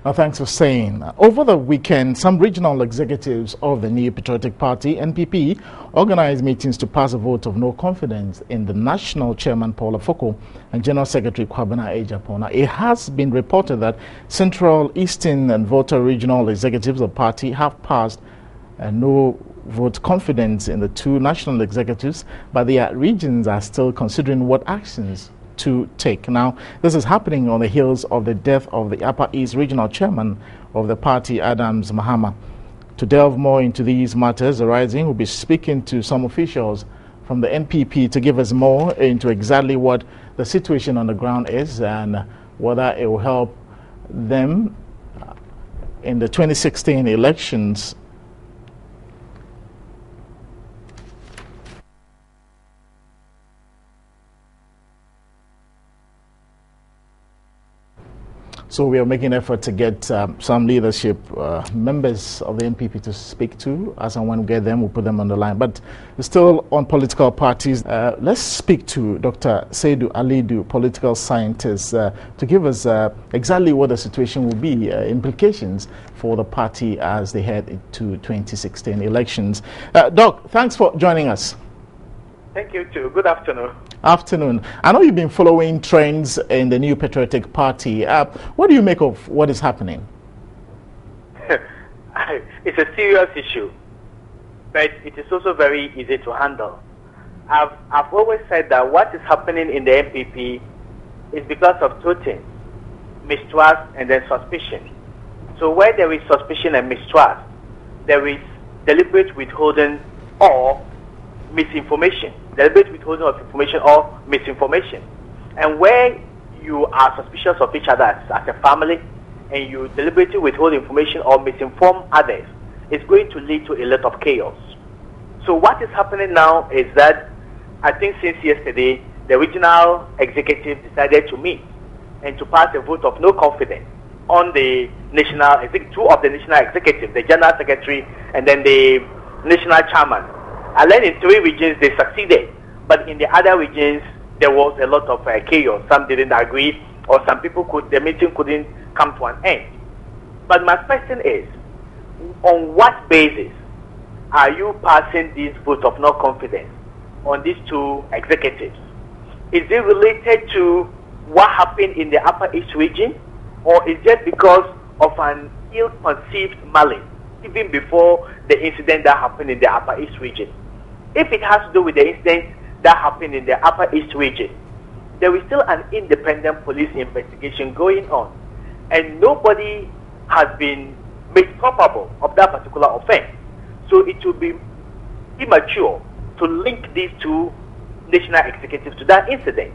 Now, thanks for saying. Over the weekend, some regional executives of the New Patriotic Party, NPP, organized meetings to pass a vote of no confidence in the national chairman, Paul Afoko, and General Secretary Kwabena Ejapona. It has been reported that Central, Eastern, and Volta regional executives of the party have passed no vote confidence in the two national executives, but their regions are still considering what actions to take. Now, this is happening on the heels of the death of the Upper East Regional Chairman of the party, Adams Mahama. To delve more into these matters arising, we'll be speaking to some officials from the NPP to give us more into exactly what the situation on the ground is and whether it will help them in the 2016 elections. So we are making an effort to get some leadership members of the NPP to speak to. As and when we get them, we'll put them on the line. But still on political parties, let's speak to Dr. Seydou Alidu, political scientist, to give us exactly what the situation will be, implications for the party as they head into 2016 elections. Doc, thanks for joining us. Thank you too. Good afternoon. Afternoon. I know you've been following trends in the New Patriotic Party. What do you make of what is happening? It's a serious issue, but it is also very easy to handle. I've always said that what is happening in the NPP is because of two things: mistrust and then suspicion. So where there is suspicion and mistrust, there is deliberate withholding or misinformation. Deliberate withholding of information or misinformation. And where you are suspicious of each other as a family and you deliberately withhold information or misinform others, it's going to lead to a lot of chaos. So what is happening now is that I think since yesterday, the regional executive decided to meet and to pass a vote of no confidence on the two of the national executives, the general secretary and then the national chairman. And then in three regions they succeeded, but in the other regions there was a lot of chaos. Some didn't agree, or some people the meeting couldn't come to an end. But my question is, on what basis are you passing this vote of no confidence on these two executives? Is it related to what happened in the Upper East region, or is it because of an ill-conceived malice even before the incident that happened in the Upper East region? If it has to do with the incident that happened in the Upper East region, there is still an independent police investigation going on, and nobody has been made culpable of that particular offense. So it will be immature to link these two national executives to that incident.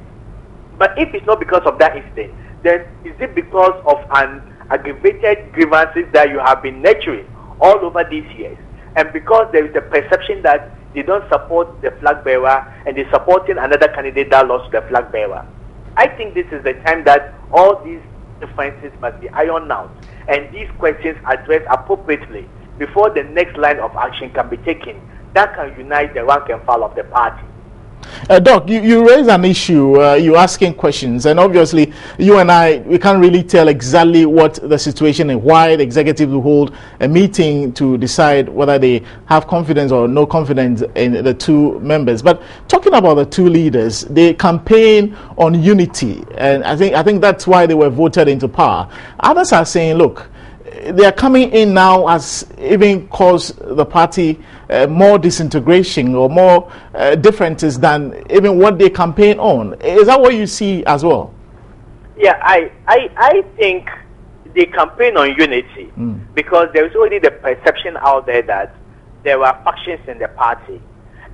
But if it's not because of that incident, then is it because of an aggravated grievances that you have been nurturing all over these years, and because there is a perception that they don't support the flag bearer and they're supporting another candidate that lost the flag bearer? I think this is the time that all these differences must be ironed out and these questions addressed appropriately before the next line of action can be taken that can unite the rank and file of the party. Doc, you raise an issue, you're asking questions, and obviously you and I, we can't really tell exactly what the situation and why the executive will hold a meeting to decide whether they have confidence or no confidence in the two members. But talking about the two leaders, they campaign on unity, and I think that's why they were voted into power. Others are saying, look, they are coming in now as even cause the party more disintegration or more differences than even what they campaign on. Is that what you see as well? Yeah, I think they campaign on unity because there is already the perception out there that there were factions in the party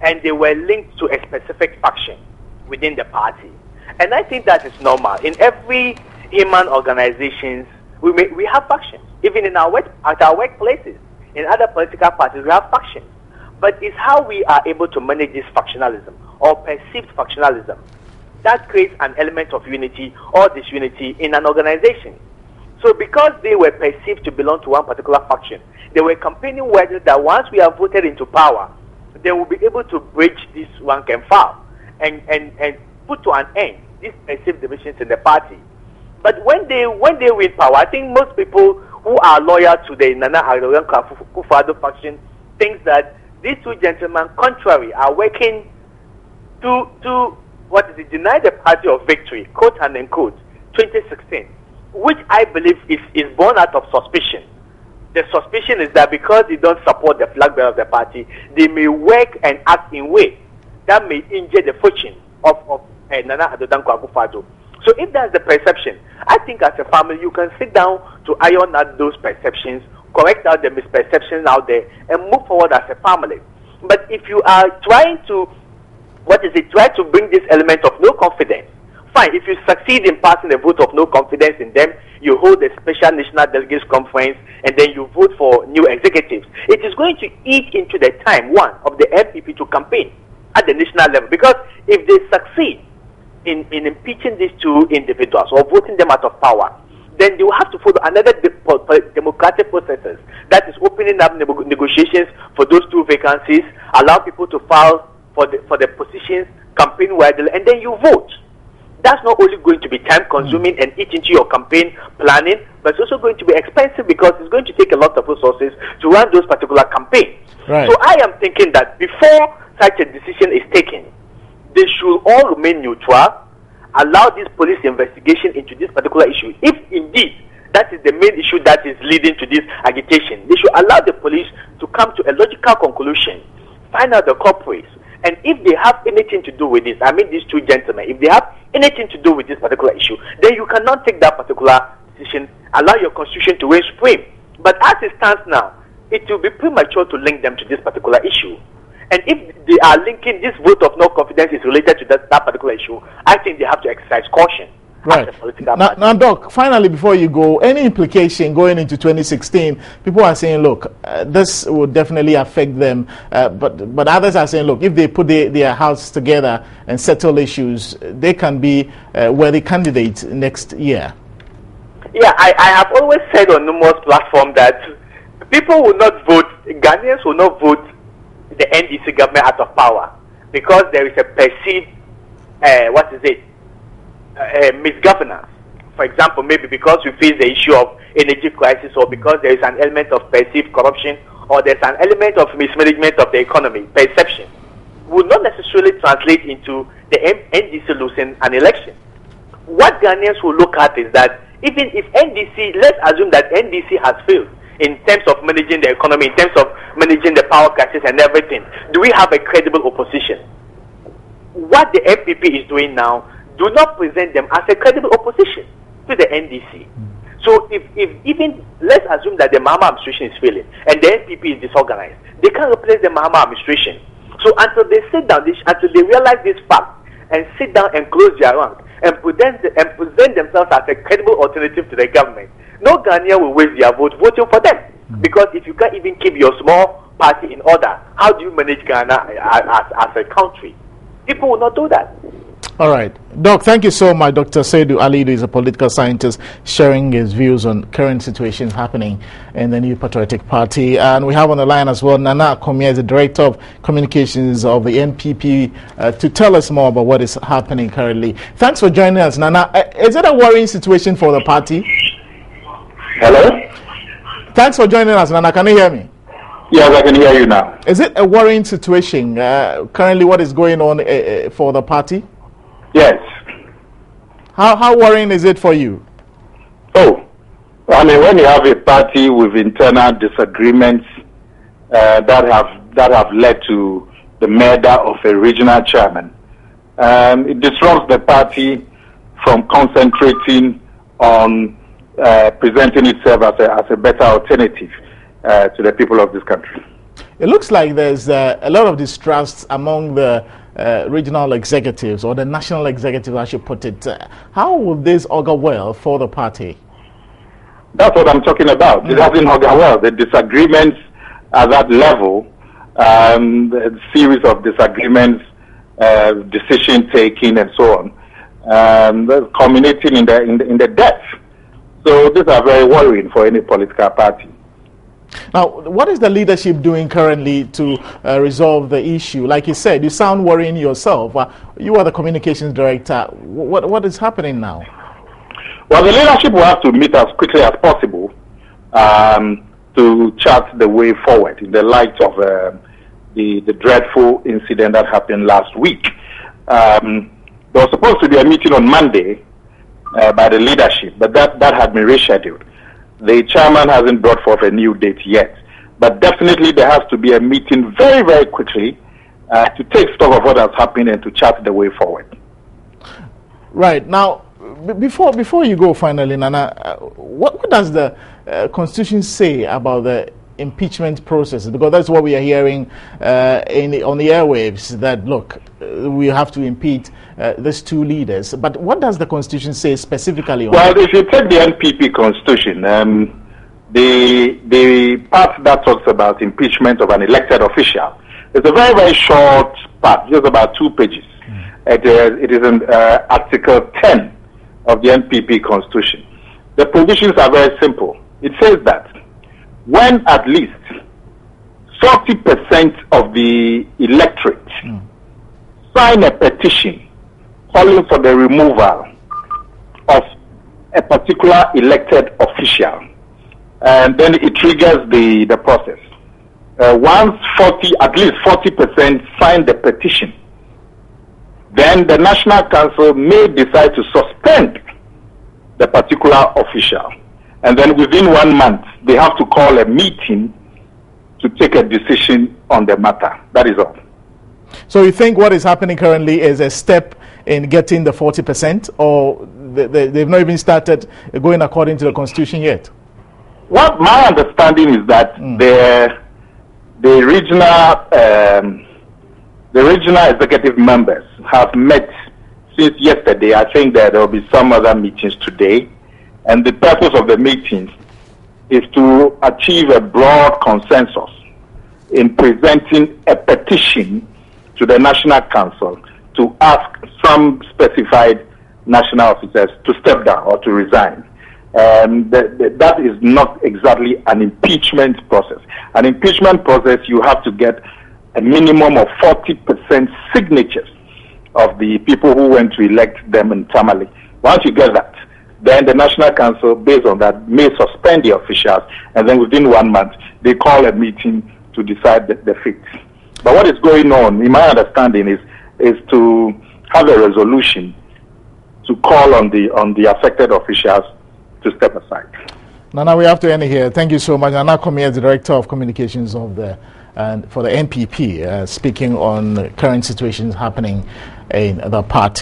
and they were linked to a specific faction within the party. And I think that is normal. In every human organizations, we have factions. Even in at our workplaces, in other political parties, we have factions. But it's how we are able to manage this factionalism or perceived factionalism that creates an element of unity or disunity in an organization. So because they were perceived to belong to one particular faction, they were campaigning whether that once we are voted into power, they will be able to bridge this rank and file and put to an end these perceived divisions in the party. But when they win power, I think most people who are loyal to the Nana Akufo-Addo faction think that these two gentlemen, contrary, are working to deny the party of victory, quote and unquote, 2016, which I believe is born out of suspicion. The suspicion is that because they don't support the flag bearer of the party, they may work and act in ways that may injure the fortune of Nana Akufo-Addo. So if that's the perception, I think as a family you can sit down to iron out those perceptions, correct out the misperceptions out there, and move forward as a family. But if you are trying to, try to bring this element of no confidence, fine. If you succeed in passing a vote of no confidence in them, you hold a special national delegates conference, and then you vote for new executives. It is going to eat into the time, of the NPP to campaign at the national level. Because if they succeed in impeaching these two individuals or voting them out of power, then they will have to follow another democratic processes that is opening up negotiations for those two vacancies, allow people to file for the positions, campaign widely, and then you vote. That's not only going to be time consuming and eat into your campaign planning, but it's also going to be expensive because it's going to take a lot of resources to run those particular campaigns. Right. So I am thinking that before such a decision is taken, they should all remain neutral, allow this police investigation into this particular issue. If indeed that is the main issue that is leading to this agitation, they should allow the police to come to a logical conclusion, find out the culprits, and if they have anything to do with this, I mean these two gentlemen, if they have anything to do with this particular issue, then you cannot take that particular decision, allow your constitution to reign supreme. But as it stands now, it will be premature to link them to this particular issue. And if they are linking this vote of no confidence is related to that particular issue, I think they have to exercise caution. Right. Now, Doc, finally, before you go, any implication going into 2016? People are saying, look, this will definitely affect them. But others are saying, look, if they put their house together and settle issues, they can be worthy candidates next year. Yeah, I have always said on numerous platforms that people will not vote, Ghanaians will not vote the NDC government out of power because there is a perceived, misgovernance. For example, maybe because we face the issue of energy crisis, or because there is an element of perceived corruption, or there's an element of mismanagement of the economy, perception, would not necessarily translate into the NDC losing an election. What Ghanaians will look at is that even if NDC, let's assume that NDC has failed in terms of managing the economy, in terms of managing the power crisis and everything, do we have a credible opposition? What the NPP is doing now do not present them as a credible opposition to the NDC. So if even, let's assume that the Mahama administration is failing and the NPP is disorganized, they can't replace the Mahama administration. So until they sit down, until they realize this fact and sit down and close their rank and present themselves as a credible alternative to the government, no Ghanaian will waste their vote voting for them. Because if you can't even keep your small party in order, how do you manage Ghana as a country? People will not do that. All right. Doc, thank you so much. Dr. Seydou Alidu is a political scientist sharing his views on current situations happening in the New Patriotic Party. And we have on the line as well Nana Akomia, is the Director of Communications of the NPP, to tell us more about what is happening currently. Thanks for joining us, Nana. Is it a worrying situation for the party? Hello? Thanks for joining us, Nana. Can you hear me? Yes, I can hear you now. Is it a worrying situation currently what is going on for the party? Yes. How worrying is it for you? Oh, I mean, when you have a party with internal disagreements that have led to the murder of a regional chairman, it disrupts the party from concentrating on presenting itself as a better alternative to the people of this country. It looks like there's a lot of distrust among the regional executives, or the national executives, I should put it. How will this augur well for the party? That's what I'm talking about. It doesn't augur well. The disagreements at that level, the series of disagreements, decision taking, and so on, culminating in the death. So these are very worrying for any political party. Now, what is the leadership doing currently to resolve the issue? Like you said, you sound worrying yourself. You are the communications director. What is happening now? Well, the leadership will have to meet as quickly as possible to chart the way forward in the light of the dreadful incident that happened last week. There was supposed to be a meeting on Monday by the leadership, but that had been rescheduled. The chairman hasn't brought forth a new date yet, but definitely there has to be a meeting very, very quickly to take stock of what has happened and to chart the way forward. Right. Now, before you go finally, Nana, what does the Constitution say about the impeachment process? Because that's what we are hearing on the airwaves, that, look, we have to impeach these two leaders. But what does the Constitution say specifically on Well, that? if you take the NPP Constitution, the part that talks about impeachment of an elected official is a very, very short part, just about 2 pages. It is in Article 10 of the NPP Constitution. The provisions are very simple. It says that when at least 40% of the electorate sign a petition calling for the removal of a particular elected official, and then it triggers the process. Once at least 40% sign the petition, then the National Council may decide to suspend the particular official. And then within 1 month, they have to call a meeting to take a decision on the matter. That is all. So you think what is happening currently is a step in getting the 40%, or they've not even started going according to the Constitution yet? Well, my understanding is that the regional executive members have met since yesterday. I think that there will be some other meetings today. And the purpose of the meetings is to achieve a broad consensus in presenting a petition to the National Council to ask some specified national officers to step down or to resign. That is not exactly an impeachment process. An impeachment process, you have to get a minimum of 40% signatures of the people who went to elect them internally. Once you get that, then the National Council, based on that, may suspend the officials, and then within 1 month, they call a meeting to decide the fate. But what is going on, in my understanding, is to have a resolution to call on the affected officials to step aside. Nana, we have to end here. Thank you so much. Nana Komi, the Director of Communications for the NPP, speaking on current situations happening in the party.